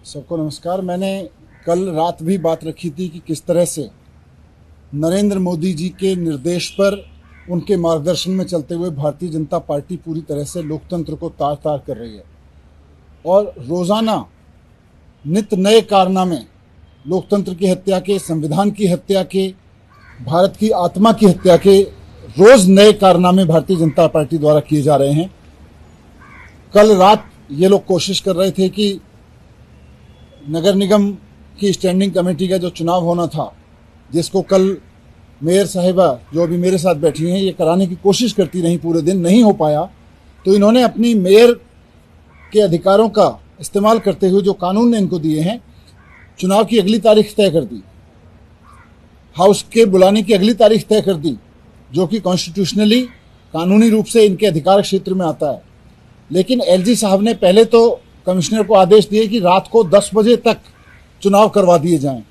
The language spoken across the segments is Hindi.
सबको नमस्कार। मैंने कल रात भी बात रखी थी कि किस तरह से नरेंद्र मोदी जी के निर्देश पर, उनके मार्गदर्शन में चलते हुए भारतीय जनता पार्टी पूरी तरह से लोकतंत्र को तार तार कर रही है और रोज़ाना नित नए कारनामे, लोकतंत्र की हत्या के, संविधान की हत्या के, भारत की आत्मा की हत्या के रोज़ नए कारनामे भारतीय जनता पार्टी द्वारा किए जा रहे हैं। कल रात ये लोग कोशिश कर रहे थे कि नगर निगम की स्टैंडिंग कमेटी का जो चुनाव होना था, जिसको कल मेयर साहिबा जो अभी मेरे साथ बैठी हैं ये कराने की कोशिश करती रही, पूरे दिन नहीं हो पाया, तो इन्होंने अपनी मेयर के अधिकारों का इस्तेमाल करते हुए जो कानून ने इनको दिए हैं, चुनाव की अगली तारीख तय कर दी, हाउस के बुलाने की अगली तारीख तय कर दी, जो कि कॉन्स्टिट्यूशनली कानूनी रूप से इनके अधिकार क्षेत्र में आता है। लेकिन एलजी साहब ने पहले तो कमिश्नर को आदेश दिए कि रात को 10 बजे तक चुनाव करवा दिए जाएं।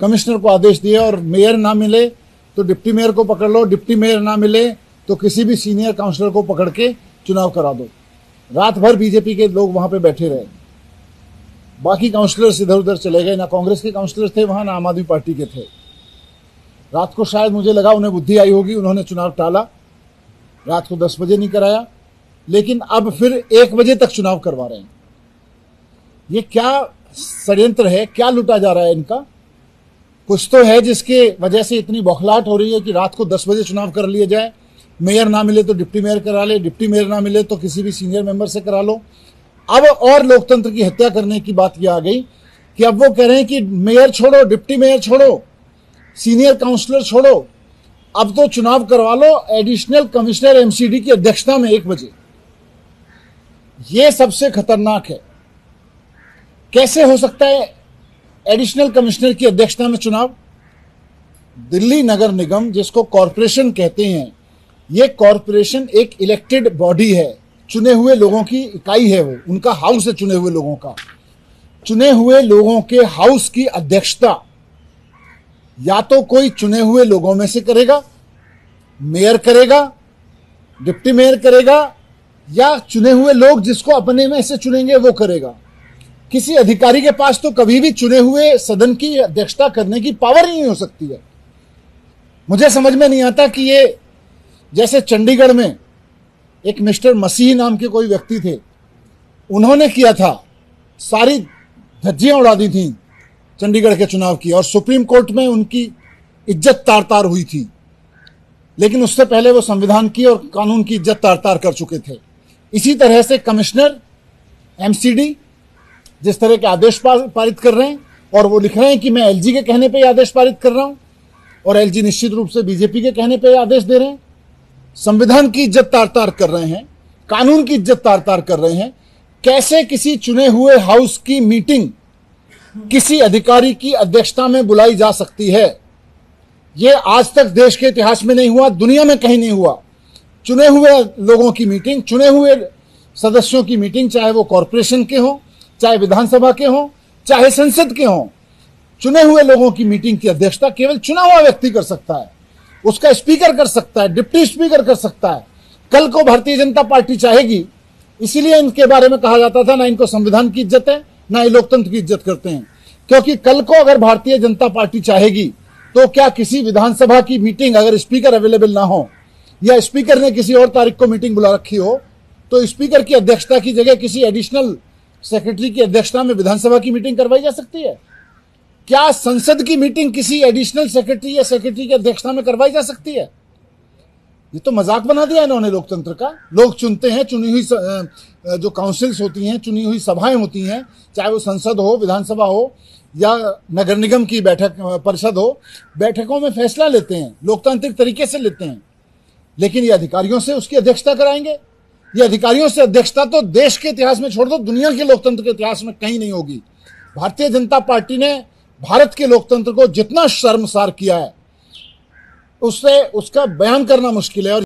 कमिश्नर को आदेश दिए और मेयर ना मिले तो डिप्टी मेयर को पकड़ लो, डिप्टी मेयर ना मिले तो किसी भी सीनियर काउंसलर को पकड़ के चुनाव करा दो। रात भर बीजेपी के लोग वहां पे बैठे रहे, बाकी काउंसलर्स इधर उधर चले गए, ना कांग्रेस के काउंसलर थे वहां, ना आम आदमी पार्टी के थे। रात को शायद मुझे लगा उन्हें बुद्धि आई होगी, उन्होंने चुनाव टाला, रात को 10 बजे नहीं कराया, लेकिन अब फिर 1 बजे तक चुनाव करवा रहे हैं। ये क्या षड्यंत्र है, क्या लूटा जा रहा है इनका? कुछ तो है जिसके वजह से इतनी बौखलाहट हो रही है कि रात को 10 बजे चुनाव कर लिया जाए, मेयर ना मिले तो डिप्टी मेयर करा ले, डिप्टी मेयर ना मिले तो किसी भी सीनियर मेंबर से करा लो। अब और लोकतंत्र की हत्या करने की बात ये आ गई कि अब वो कह रहे हैं कि मेयर छोड़ो, डिप्टी मेयर छोड़ो, सीनियर काउंसलर छोड़ो, अब तो चुनाव करवा लो एडिशनल कमिश्नर एमसीडी की अध्यक्षता में 1 बजे। ये सबसे खतरनाक है। कैसे हो सकता है एडिशनल कमिश्नर की अध्यक्षता में चुनाव? दिल्ली नगर निगम, जिसको कॉरपोरेशन कहते हैं, ये कॉरपोरेशन एक इलेक्टेड बॉडी है, चुने हुए लोगों की इकाई है, वो उनका हाउस है, चुने हुए लोगों का। चुने हुए लोगों के हाउस की अध्यक्षता या तो कोई चुने हुए लोगों में से करेगा, मेयर करेगा, डिप्टी मेयर करेगा, या चुने हुए लोग जिसको अपने में से चुनेंगे वो करेगा। किसी अधिकारी के पास तो कभी भी चुने हुए सदन की अध्यक्षता करने की पावर ही नहीं हो सकती है। मुझे समझ में नहीं आता कि ये, जैसे चंडीगढ़ में एक मिस्टर मसीह नाम के कोई व्यक्ति थे, उन्होंने किया था, सारी धज्जियां उड़ा दी थी चंडीगढ़ के चुनाव की, और सुप्रीम कोर्ट में उनकी इज्जत तार तार हुई थी। लेकिन उससे पहले वो संविधान की और कानून की इज्जत तार तार कर चुके थे। इसी तरह से कमिश्नर एमसीडी जिस तरह के आदेश पारित कर रहे हैं, और वो लिख रहे हैं कि मैं एलजी के कहने पे आदेश पारित कर रहा हूं, और एलजी निश्चित रूप से बीजेपी के कहने पे आदेश दे रहे हैं। संविधान की इज्जत तार तार कर रहे हैं, कानून की इज्जत तार तार कर रहे हैं। कैसे किसी चुने हुए हाउस की मीटिंग किसी अधिकारी की अध्यक्षता में बुलाई जा सकती है? ये आज तक देश के इतिहास में नहीं हुआ, दुनिया में कहीं नहीं हुआ। चुने हुए लोगों की मीटिंग, चुने हुए सदस्यों की मीटिंग, चाहे वो कॉरपोरेशन के हों, चाहे विधानसभा के हों, चाहे संसद के हों, चुने हुए लोगों की मीटिंग की अध्यक्षता केवल चुना हुआ व्यक्ति कर सकता है। उसका स्पीकर कर सकता है, डिप्टी स्पीकर कर सकता है। कल को भारतीय जनता पार्टी चाहेगी, इसीलिए इनके बारे में कहा जाता था ना इनको संविधान की इज्जत है, ना ये लोकतंत्र की इज्जत करते हैं। क्योंकि कल को अगर भारतीय जनता पार्टी चाहेगी तो क्या किसी विधानसभा की मीटिंग अगर स्पीकर अवेलेबल ना हो, या स्पीकर ने किसी और तारीख को मीटिंग बुला रखी हो, तो स्पीकर की अध्यक्षता की जगह किसी एडिशनल सेक्रेटरी की अध्यक्षता में विधानसभा की मीटिंग करवाई जा सकती है? क्या संसद की मीटिंग किसी एडिशनल सेक्रेटरी या सेक्रेटरी की अध्यक्षता में करवाई जा सकती है? ये तो मजाक बना दिया इन्होंने लोकतंत्र का। लोग चुनते हैं, चुनी हुई जो काउंसिल्स होती हैं, चुनी हुई सभाएं होती हैं, चाहे वो संसद हो, विधानसभा हो, या नगर निगम की बैठक परिषद हो, बैठकों में फैसला लेते हैं, लोकतांत्रिक तरीके से लेते हैं। लेकिन ये अधिकारियों से उसकी अध्यक्षता कराएंगे? ये अधिकारियों से अध्यक्षता तो देश के इतिहास में छोड़ दो, दुनिया के लोकतंत्र के इतिहास में कहीं नहीं होगी। भारतीय जनता पार्टी ने भारत के लोकतंत्र को जितना शर्मसार किया है, उससे उसका बयान करना मुश्किल है। और